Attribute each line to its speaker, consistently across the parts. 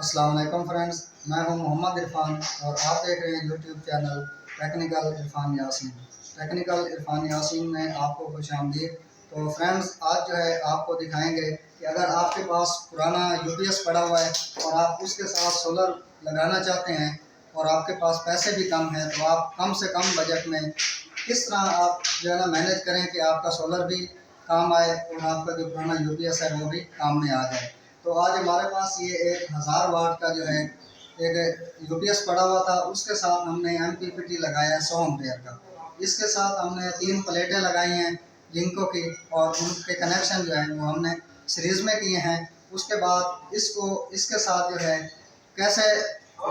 Speaker 1: अस्सलाम वालेकुम फ्रेंड्स, मैं हूं मोहम्मद इरफान और आप देख रहे हैं YouTube channel technical Irfan Yasin. Technical Irfan Yasin में आपको खुश आमदीद। तो फ्रेंड्स, आज जो है आपको दिखाएंगे कि अगर आपके पास पुराना यूपीएस पड़ा हुआ है और आप उसके साथ सोलर लगाना चाहते हैं और आपके पास पैसे भी कम हैं, तो आप कम से कम बजट में किस तरह आप जो है ना मैनेज करें कि आपका सोलर भी काम आए और आपका जो पुराना यूपीएस है वो भी काम में आ जाए। तो आज हमारे पास ये 1000 वाट का जो है एक यूपीएस पड़ा हुआ था, उसके साथ हमने एमपीपीटी लगाया है 100 एम्पेयर का। इसके साथ हमने 3 प्लेटें लगाई हैं लिंको की और उनके कनेक्शन जो है वो हमने सीरीज़ में किए हैं। उसके बाद इसको इसके साथ जो है कैसे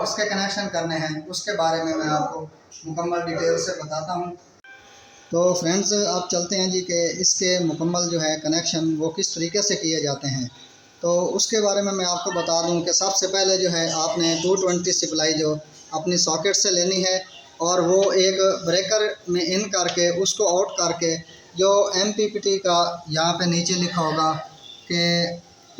Speaker 1: उसके कनेक्शन करने हैं उसके बारे में मैं आपको मुकम्मल डिटेल से बताता हूँ। तो फ्रेंड्स, आप चलते हैं जी कि इसके मुकम्मल जो है कनेक्शन वो किस तरीके से किए जाते हैं। तो उसके बारे में मैं आपको बता दूं कि सबसे पहले जो है आपने 220 सप्लाई जो अपनी सॉकेट से लेनी है और वो एक ब्रेकर में इन करके उसको आउट करके जो एमपीपीटी का यहाँ पे नीचे लिखा होगा कि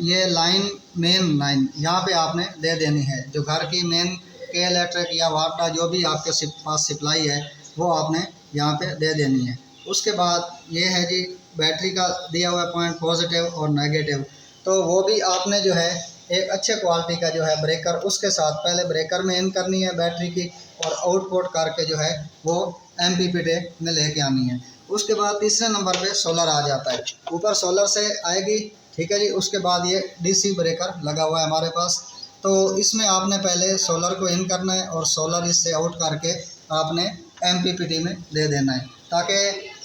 Speaker 1: ये लाइन मेन लाइन यहाँ पे आपने दे देनी है। जो घर की मेन के इलेक्ट्रिक या वाटा जो भी आपके पास सप्लाई है वो आपने यहाँ पे दे देनी है। उसके बाद ये है जी बैटरी का दिया हुआ पॉइंट पॉजिटिव और नेगेटिव, तो वो भी आपने जो है एक अच्छे क्वालिटी का जो है ब्रेकर उसके साथ पहले ब्रेकर में इन करनी है बैटरी की और आउटपुट करके जो है वो एमपीपीटी में लेके आनी है। उसके बाद तीसरे नंबर पे सोलर आ जाता है, ऊपर सोलर से आएगी, ठीक है जी। उसके बाद ये डीसी ब्रेकर लगा हुआ है हमारे पास, तो इसमें आपने पहले सोलर को इन करना है और सोलर इससे आउट करके आपने एमपीपीटी में दे देना है ताकि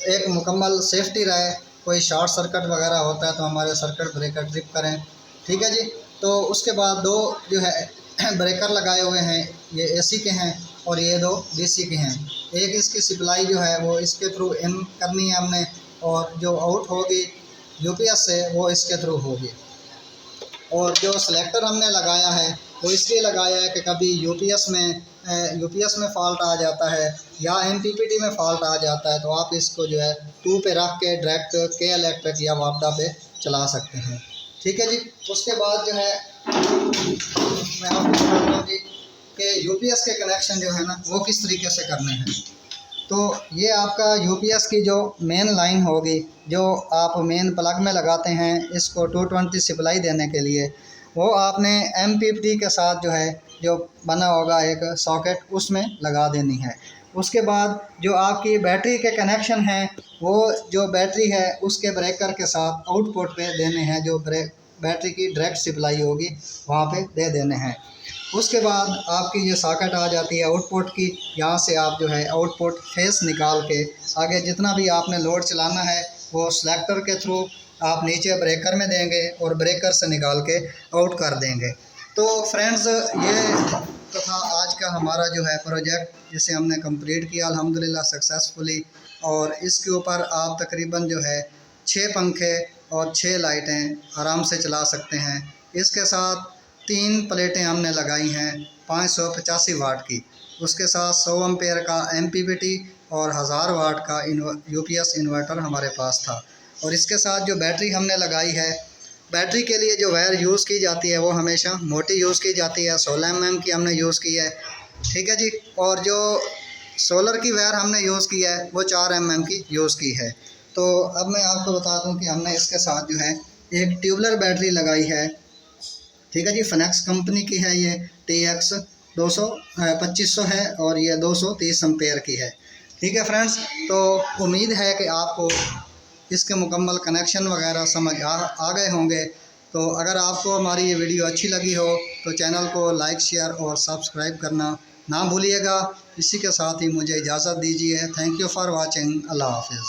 Speaker 1: एक मुकम्मल सेफ्टी रहे। कोई शॉर्ट सर्किट वगैरह होता है तो हमारे सर्किट ब्रेकर ट्रिप करें, ठीक है जी। तो उसके बाद 2 जो है ब्रेकर लगाए हुए हैं, ये एसी के हैं और ये 2 डीसी के हैं। एक इसकी सप्लाई जो है वो इसके थ्रू इन करनी है हमने और जो आउट होगी यूपीएस से वो इसके थ्रू होगी। और जो सिलेक्टर हमने लगाया है वो इसलिए लगाया है कि कभी यूपीएस में फ़ॉल्ट आ जाता है या एमपीपीटी में फ़ॉल्ट आ जाता है तो आप इसको जो है 2 पे रख के डायरेक्ट के इलेक्ट्रिक या वापडा पे चला सकते हैं, ठीक है जी। उसके बाद जो है मैं आपको बताता हूँ जी कि यूपीएस के कनेक्शन जो है ना वो किस तरीके से करने हैं। तो ये आपका यूपीएस की जो मेन लाइन होगी जो आप मेन प्लग में लगाते हैं इसको 220 सप्लाई देने के लिए, वो आपने एमपीपीटी के साथ जो है जो बना होगा एक सॉकेट उसमें लगा देनी है। उसके बाद जो आपकी बैटरी के कनेक्शन हैं वो जो बैटरी है उसके ब्रेकर के साथ आउटपुट पे देने हैं, जो बैटरी की डायरेक्ट सप्लाई होगी वहाँ पे दे देने हैं। उसके बाद आपकी ये सॉकेट आ जाती है आउटपुट की, यहाँ से आप जो है आउटपुट फेस निकाल के आगे जितना भी आपने लोड चलाना है वो सेलेक्टर के थ्रू आप नीचे ब्रेकर में देंगे और ब्रेकर से निकाल के आउट कर देंगे। तो फ्रेंड्स, ये तो था आज का हमारा जो है प्रोजेक्ट जिसे हमने कंप्लीट किया अल्हम्दुलिल्लाह सक्सेसफुली। और इसके ऊपर आप तकरीबन जो है 6 पंखे और 6 लाइटें आराम से चला सकते हैं। इसके साथ 3 प्लेटें हमने लगाई हैं 585 वाट की, उसके साथ 100 एम्पेयर का एमपीपीटी और 1000 वाट का यूपीएस इन्वर्टर हमारे पास था। और इसके साथ जो बैटरी हमने लगाई है, बैटरी के लिए जो वायर यूज़ की जाती है वो हमेशा मोटी यूज़ की जाती है, 16 mm की हमने यूज़ की है, ठीक है जी। और जो सोलर की वायर हमने यूज़ की है वो 4 mm की यूज़ की है। तो अब मैं आपको बता दूं कि हमने इसके साथ जो है एक ट्यूबलर बैटरी लगाई है, ठीक है जी। फिनेक्स कंपनी की है, ये TX 2500 है और ये 230 एम्पेयर की है, ठीक है फ्रेंड्स। तो उम्मीद है कि आपको इसके मुकम्मल कनेक्शन वगैरह समझ आ गए होंगे। तो अगर आपको हमारी ये वीडियो अच्छी लगी हो तो चैनल को लाइक, शेयर और सब्सक्राइब करना ना भूलिएगा। इसी के साथ ही मुझे इजाज़त दीजिए। Thank you for watching. अल्लाह हाफिज़।